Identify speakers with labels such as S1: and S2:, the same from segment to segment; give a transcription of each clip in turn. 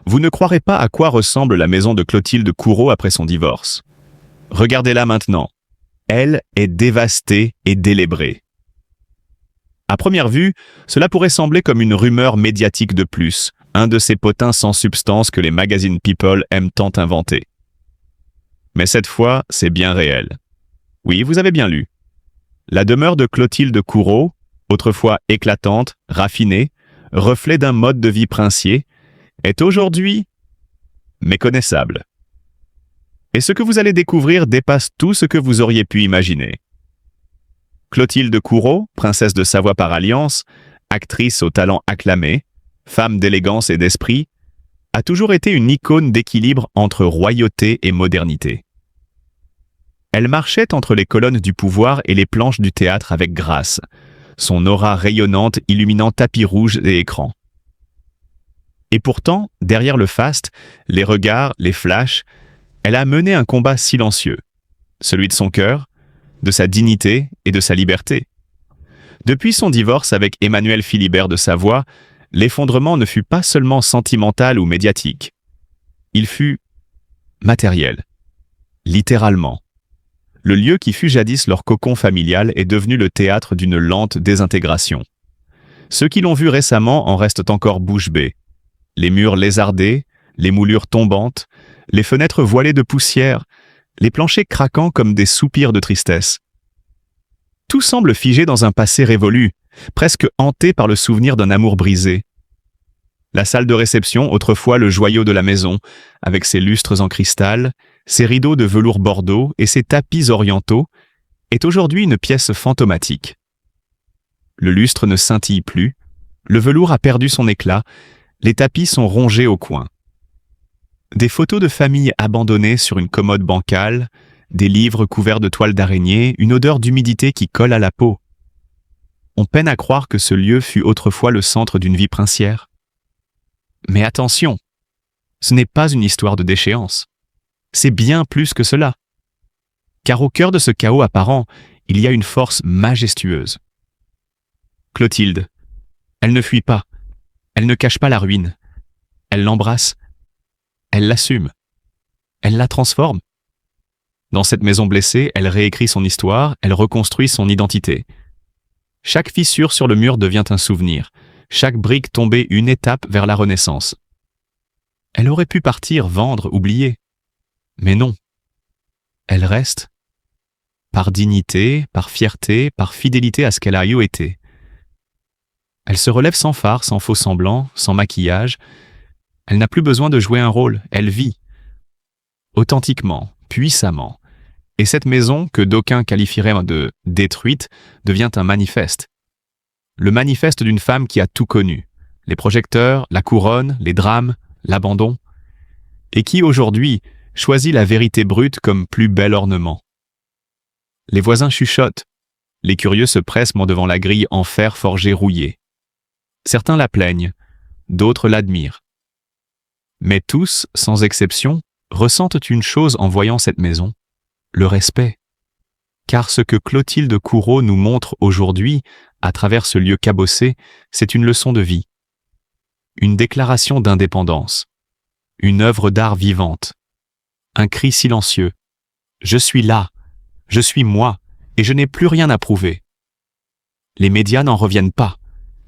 S1: Vous ne croirez pas à quoi ressemble la maison de Clotilde Courreau après son divorce. Regardez-la maintenant. Elle est dévastée et délabrée. À première vue, cela pourrait sembler comme une rumeur médiatique de plus, un de ces potins sans substance que les magazines People aiment tant inventer. Mais cette fois, c'est bien réel. Oui, vous avez bien lu. La demeure de Clotilde Courreau, autrefois éclatante, raffinée, reflet d'un mode de vie princier, est aujourd'hui méconnaissable. Et ce que vous allez découvrir dépasse tout ce que vous auriez pu imaginer. Clotilde Courreau, princesse de Savoie par alliance, actrice au talent acclamé, femme d'élégance et d'esprit, a toujours été une icône d'équilibre entre royauté et modernité. Elle marchait entre les colonnes du pouvoir et les planches du théâtre avec grâce, son aura rayonnante illuminant tapis rouge et écrans. Et pourtant, derrière le faste, les regards, les flashs, elle a mené un combat silencieux, celui de son cœur, de sa dignité et de sa liberté. Depuis son divorce avec Emmanuel Philibert de Savoie, l'effondrement ne fut pas seulement sentimental ou médiatique. Il fut matériel, littéralement. Le lieu qui fut jadis leur cocon familial est devenu le théâtre d'une lente désintégration. Ceux qui l'ont vu récemment en restent encore bouche bée. Les murs lézardés, les moulures tombantes, les fenêtres voilées de poussière, les planchers craquant comme des soupirs de tristesse. Tout semble figé dans un passé révolu, presque hanté par le souvenir d'un amour brisé. La salle de réception, autrefois le joyau de la maison, avec ses lustres en cristal, ses rideaux de velours bordeaux et ses tapis orientaux, est aujourd'hui une pièce fantomatique. Le lustre ne scintille plus, le velours a perdu son éclat, les tapis sont rongés au coin. Des photos de famille abandonnées sur une commode bancale, des livres couverts de toiles d'araignée, une odeur d'humidité qui colle à la peau. On peine à croire que ce lieu fut autrefois le centre d'une vie princière. Mais attention, ce n'est pas une histoire de déchéance. C'est bien plus que cela. Car au cœur de ce chaos apparent, il y a une force majestueuse. Clotilde, elle ne fuit pas, elle ne cache pas la ruine, elle l'embrasse, elle l'assume, elle la transforme. Dans cette maison blessée, elle réécrit son histoire, elle reconstruit son identité. Chaque fissure sur le mur devient un souvenir, chaque brique tombée une étape vers la renaissance. Elle aurait pu partir, vendre, oublier. Mais non. Elle reste, par dignité, par fierté, par fidélité à ce qu'elle a eu été. Elle se relève sans phare, sans faux semblant, sans maquillage. Elle n'a plus besoin de jouer un rôle, elle vit. Authentiquement, puissamment. Et cette maison, que d'aucuns qualifieraient de détruite, devient un manifeste. Le manifeste d'une femme qui a tout connu. Les projecteurs, la couronne, les drames, l'abandon. Et qui, aujourd'hui, choisit la vérité brute comme plus bel ornement. Les voisins chuchotent. Les curieux se pressent devant la grille en fer forgé rouillé. Certains la plaignent, d'autres l'admirent. Mais tous, sans exception, ressentent une chose en voyant cette maison, le respect. Car ce que Clotilde Courreau nous montre aujourd'hui, à travers ce lieu cabossé, c'est une leçon de vie. Une déclaration d'indépendance. Une œuvre d'art vivante. Un cri silencieux. Je suis là, je suis moi, et je n'ai plus rien à prouver. Les médias n'en reviennent pas.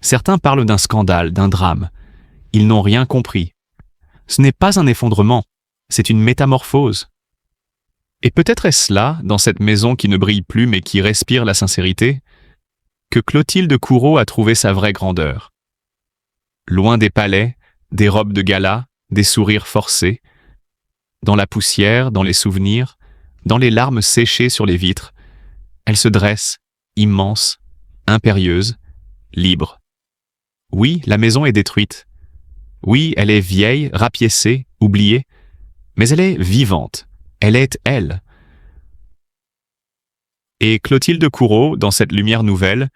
S1: Certains parlent d'un scandale, d'un drame. Ils n'ont rien compris. Ce n'est pas un effondrement, c'est une métamorphose. Et peut-être est-ce là, dans cette maison qui ne brille plus mais qui respire la sincérité, que Clotilde Courreau a trouvé sa vraie grandeur. Loin des palais, des robes de gala, des sourires forcés, dans la poussière, dans les souvenirs, dans les larmes séchées sur les vitres, elle se dresse, immense, impérieuse, libre. Oui, la maison est détruite. Oui, elle est vieille, rapiécée, oubliée, mais elle est vivante. Elle est elle. Et Clotilde Courreau, dans cette lumière nouvelle,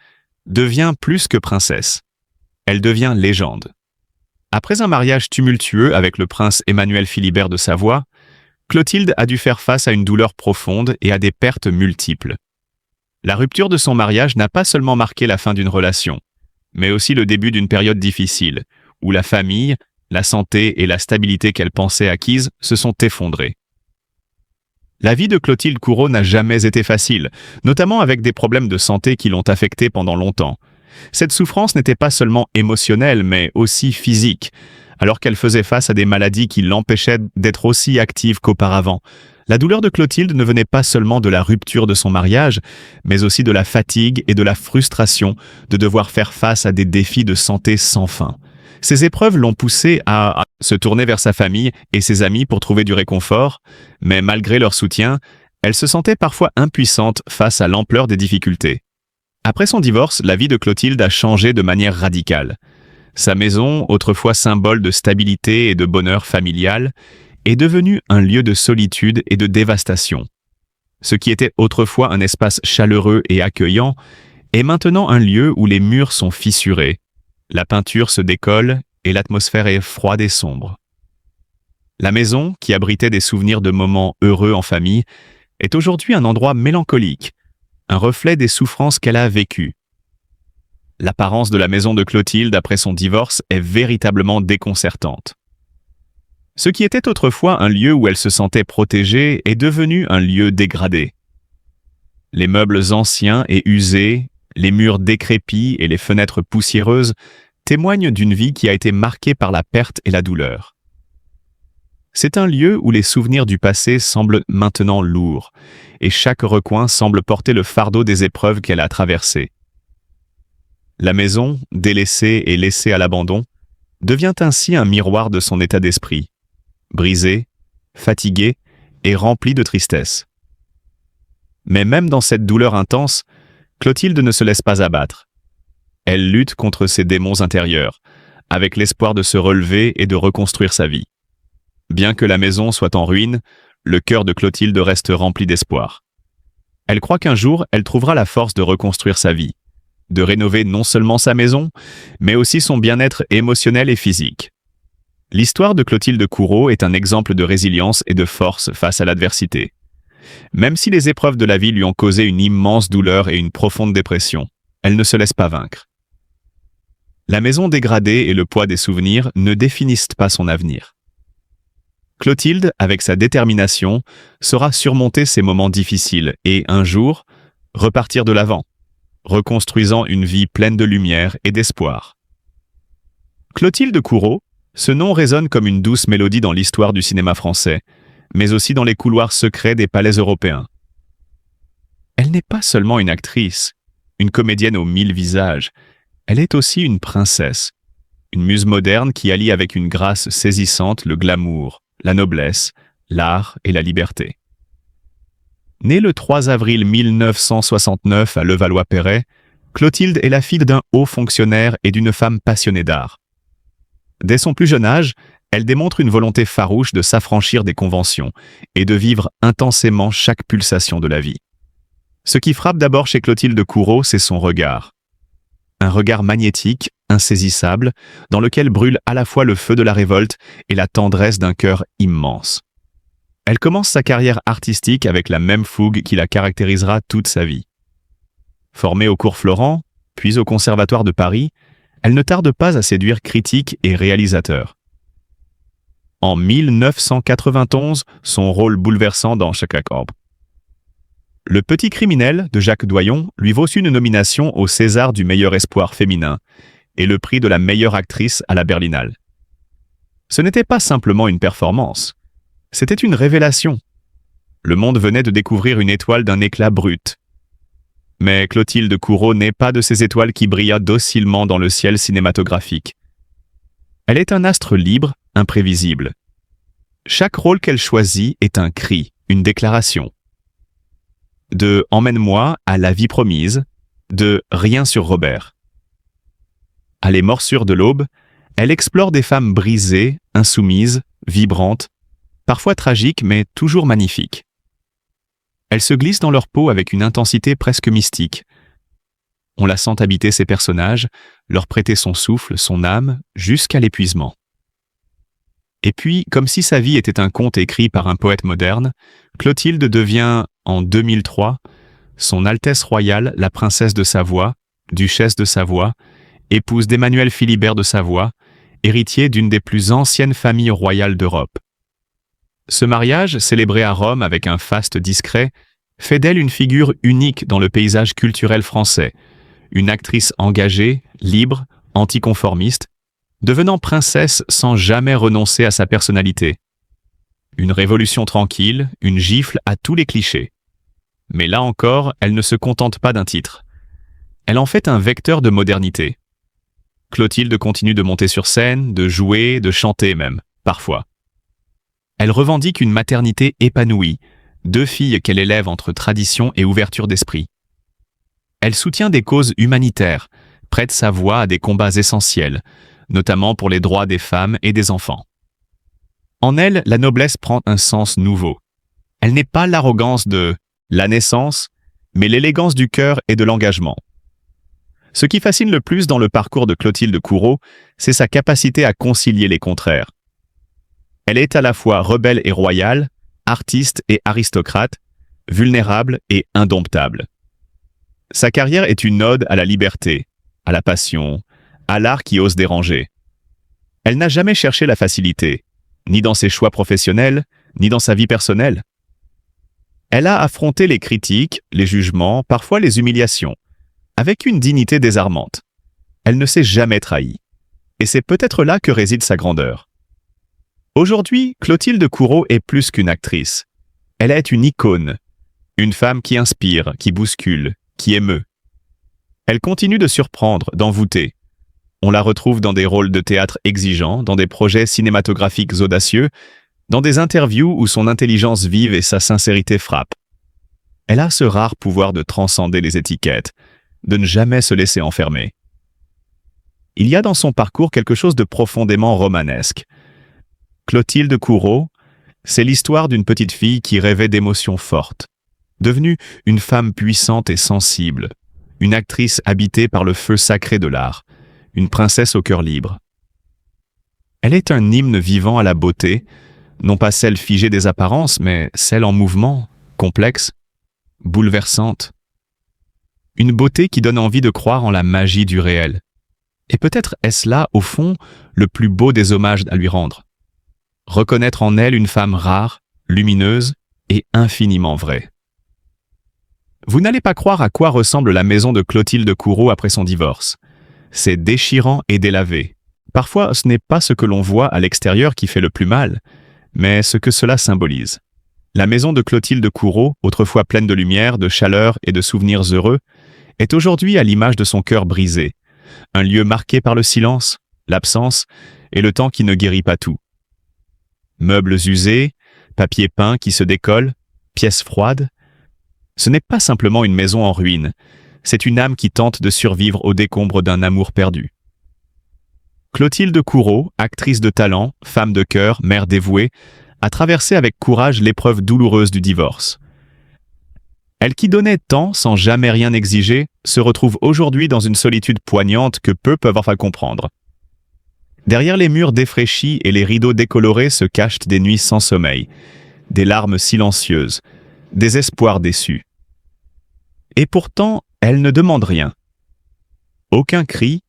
S1: devient plus que princesse. Elle devient légende. Après un mariage tumultueux avec le prince Emmanuel Philibert de Savoie, Clotilde a dû faire face à une douleur profonde et à des pertes multiples. La rupture de son mariage n'a pas seulement marqué la fin d'une relation, mais aussi le début d'une période difficile, où la famille, la santé et la stabilité qu'elle pensait acquises se sont effondrées. La vie de Clotilde Courreau n'a jamais été facile, notamment avec des problèmes de santé qui l'ont affectée pendant longtemps. Cette souffrance n'était pas seulement émotionnelle, mais aussi physique, alors qu'elle faisait face à des maladies qui l'empêchaient d'être aussi active qu'auparavant. La douleur de Clotilde ne venait pas seulement de la rupture de son mariage, mais aussi de la fatigue et de la frustration de devoir faire face à des défis de santé sans fin. Ces épreuves l'ont poussée à se tourner vers sa famille et ses amis pour trouver du réconfort, mais malgré leur soutien, elle se sentait parfois impuissante face à l'ampleur des difficultés. Après son divorce, la vie de Clotilde a changé de manière radicale. Sa maison, autrefois symbole de stabilité et de bonheur familial, est devenue un lieu de solitude et de dévastation. Ce qui était autrefois un espace chaleureux et accueillant est maintenant un lieu où les murs sont fissurés, la peinture se décolle et l'atmosphère est froide et sombre. La maison, qui abritait des souvenirs de moments heureux en famille, est aujourd'hui un endroit mélancolique, un reflet des souffrances qu'elle a vécues. L'apparence de la maison de Clotilde après son divorce est véritablement déconcertante. Ce qui était autrefois un lieu où elle se sentait protégée est devenu un lieu dégradé. Les meubles anciens et usés, les murs décrépits et les fenêtres poussiéreuses témoignent d'une vie qui a été marquée par la perte et la douleur. C'est un lieu où les souvenirs du passé semblent maintenant lourds, et chaque recoin semble porter le fardeau des épreuves qu'elle a traversées. La maison, délaissée et laissée à l'abandon, devient ainsi un miroir de son état d'esprit, brisé, fatigué et rempli de tristesse. Mais même dans cette douleur intense, Clotilde ne se laisse pas abattre. Elle lutte contre ses démons intérieurs, avec l'espoir de se relever et de reconstruire sa vie. Bien que la maison soit en ruine, le cœur de Clotilde reste rempli d'espoir. Elle croit qu'un jour, elle trouvera la force de reconstruire sa vie, de rénover non seulement sa maison, mais aussi son bien-être émotionnel et physique. L'histoire de Clotilde Courreau est un exemple de résilience et de force face à l'adversité. Même si les épreuves de la vie lui ont causé une immense douleur et une profonde dépression, elle ne se laisse pas vaincre. La maison dégradée et le poids des souvenirs ne définissent pas son avenir. Clotilde, avec sa détermination, saura surmonter ces moments difficiles et, un jour, repartir de l'avant, reconstruisant une vie pleine de lumière et d'espoir. Clotilde Courreau, ce nom résonne comme une douce mélodie dans l'histoire du cinéma français, mais aussi dans les couloirs secrets des palais européens. Elle n'est pas seulement une actrice, une comédienne aux 1000 visages, elle est aussi une princesse, une muse moderne qui allie avec une grâce saisissante le glamour, la noblesse, l'art et la liberté. Née le 3 avril 1969 à Levallois-Perret, Clotilde est la fille d'un haut fonctionnaire et d'une femme passionnée d'art. Dès son plus jeune âge, elle démontre une volonté farouche de s'affranchir des conventions et de vivre intensément chaque pulsation de la vie. Ce qui frappe d'abord chez Clotilde Courreau, c'est son regard. Un regard magnétique, insaisissable, dans lequel brûle à la fois le feu de la révolte et la tendresse d'un cœur immense. Elle commence sa carrière artistique avec la même fougue qui la caractérisera toute sa vie. Formée au Cours Florent, puis au Conservatoire de Paris, elle ne tarde pas à séduire critiques et réalisateurs. En 1991, son rôle bouleversant dans Chicago. Le Petit criminel de Jacques Doyon lui vaut une nomination au César du meilleur espoir féminin et le prix de la meilleure actrice à la Berlinale. Ce n'était pas simplement une performance, c'était une révélation. Le monde venait de découvrir une étoile d'un éclat brut. Mais Clotilde Courreau n'est pas de ces étoiles qui brillent docilement dans le ciel cinématographique. Elle est un astre libre, imprévisible. Chaque rôle qu'elle choisit est un cri, une déclaration. De « Emmène-moi » à « La vie promise », de « Rien sur Robert ». À les morsures de l'aube, elle explore des femmes brisées, insoumises, vibrantes, parfois tragiques mais toujours magnifiques. Elle se glisse dans leur peau avec une intensité presque mystique. On la sent habiter ses personnages, leur prêter son souffle, son âme, jusqu'à l'épuisement. Et puis, comme si sa vie était un conte écrit par un poète moderne, Clotilde devient, en 2003, Son Altesse royale, la princesse de Savoie, duchesse de Savoie, épouse d'Emmanuel Philibert de Savoie, héritier d'une des plus anciennes familles royales d'Europe. Ce mariage, célébré à Rome avec un faste discret, fait d'elle une figure unique dans le paysage culturel français, une actrice engagée, libre, anticonformiste, devenant princesse sans jamais renoncer à sa personnalité. Une révolution tranquille, une gifle à tous les clichés. Mais là encore, elle ne se contente pas d'un titre. Elle en fait un vecteur de modernité. Clotilde continue de monter sur scène, de jouer, de chanter même, parfois. Elle revendique une maternité épanouie, 2 filles qu'elle élève entre tradition et ouverture d'esprit. Elle soutient des causes humanitaires, prête sa voix à des combats essentiels, notamment pour les droits des femmes et des enfants. En elle, la noblesse prend un sens nouveau. Elle n'est pas l'arrogance de la naissance, mais l'élégance du cœur et de l'engagement. Ce qui fascine le plus dans le parcours de Clotilde Courreau, c'est sa capacité à concilier les contraires. Elle est à la fois rebelle et royale, artiste et aristocrate, vulnérable et indomptable. Sa carrière est une ode à la liberté, à la passion, à l'art qui ose déranger. Elle n'a jamais cherché la facilité, ni dans ses choix professionnels, ni dans sa vie personnelle. Elle a affronté les critiques, les jugements, parfois les humiliations, avec une dignité désarmante. Elle ne s'est jamais trahie. Et c'est peut-être là que réside sa grandeur. Aujourd'hui, Clotilde Courreau est plus qu'une actrice. Elle est une icône, une femme qui inspire, qui bouscule, qui émeut. Elle continue de surprendre, d'envoûter. On la retrouve dans des rôles de théâtre exigeants, dans des projets cinématographiques audacieux, dans des interviews où son intelligence vive et sa sincérité frappent. Elle a ce rare pouvoir de transcender les étiquettes, de ne jamais se laisser enfermer. Il y a dans son parcours quelque chose de profondément romanesque. Clotilde Courreau, c'est l'histoire d'une petite fille qui rêvait d'émotions fortes, devenue une femme puissante et sensible, une actrice habitée par le feu sacré de l'art, une princesse au cœur libre. Elle est un hymne vivant à la beauté, non pas celle figée des apparences, mais celle en mouvement, complexe, bouleversante. Une beauté qui donne envie de croire en la magie du réel. Et peut-être est-ce là, au fond, le plus beau des hommages à lui rendre. Reconnaître en elle une femme rare, lumineuse et infiniment vraie. Vous n'allez pas croire à quoi ressemble la maison de Clotilde Courreau après son divorce. C'est déchirant et délavé. Parfois, ce n'est pas ce que l'on voit à l'extérieur qui fait le plus mal, mais ce que cela symbolise. La maison de Clotilde Courreau, autrefois pleine de lumière, de chaleur et de souvenirs heureux, est aujourd'hui à l'image de son cœur brisé, un lieu marqué par le silence, l'absence et le temps qui ne guérit pas tout. Meubles usés, papier peint qui se décolle, pièces froides. Ce n'est pas simplement une maison en ruine, c'est une âme qui tente de survivre aux décombres d'un amour perdu. Clotilde Courreau, actrice de talent, femme de cœur, mère dévouée, a traversé avec courage l'épreuve douloureuse du divorce. Elle qui donnait tant sans jamais rien exiger, se retrouve aujourd'hui dans une solitude poignante que peu peuvent enfin comprendre. Derrière les murs défraîchis et les rideaux décolorés se cachent des nuits sans sommeil, des larmes silencieuses, des espoirs déçus. Et pourtant, elle ne demande rien. Aucun cri,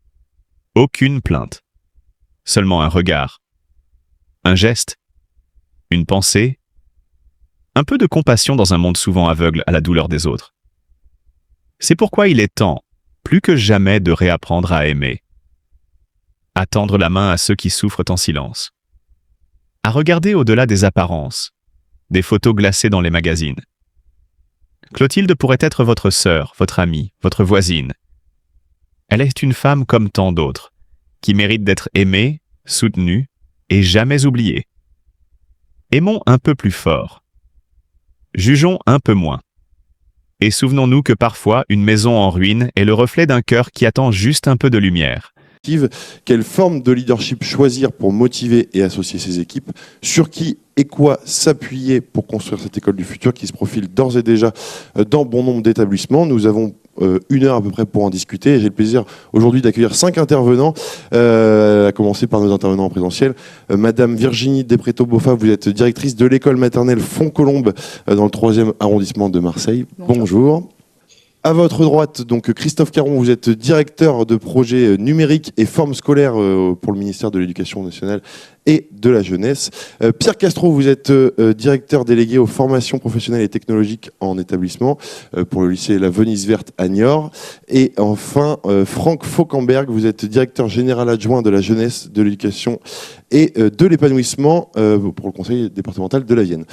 S1: aucune plainte. Seulement un regard, un geste, une pensée, un peu de compassion dans un monde souvent aveugle à la douleur des autres. C'est pourquoi il est temps, plus que jamais, de réapprendre à aimer, à tendre la main à ceux qui souffrent en silence, à regarder au-delà des apparences, des photos glacées dans les magazines. Clotilde pourrait être votre sœur, votre amie, votre voisine. Elle est une femme comme tant d'autres, qui mérite d'être aimée, soutenue et jamais oubliée. Aimons un peu plus fort. Jugeons un peu moins. Et souvenons-nous que parfois, une maison en ruine est le reflet d'un cœur qui attend juste un peu de lumière.
S2: Quelle forme de leadership choisir pour motiver et associer ses équipes? Sur qui et quoi s'appuyer pour construire cette école du futur qui se profile d'ores et déjà dans bon nombre d'établissements? Nous avons 1 heure à peu près pour en discuter. J'ai le plaisir aujourd'hui d'accueillir 5 intervenants, à commencer par nos intervenants en présentiel. Madame Virginie Despréto-Boffa, vous êtes directrice de l'école maternelle Font-Colombe dans le 3e arrondissement de Marseille. Bonjour. À votre droite, donc Christophe Caron, vous êtes directeur de projet numérique et forme scolaire pour le ministère de l'Éducation nationale et de la jeunesse. Pierre Castro, vous êtes directeur délégué aux formations professionnelles et technologiques en établissement pour le lycée La Venise Verte à Niort. Et enfin, Franck Fauquemberg, vous êtes directeur général adjoint de la jeunesse, de l'éducation et de l'épanouissement pour le conseil départemental de la Vienne.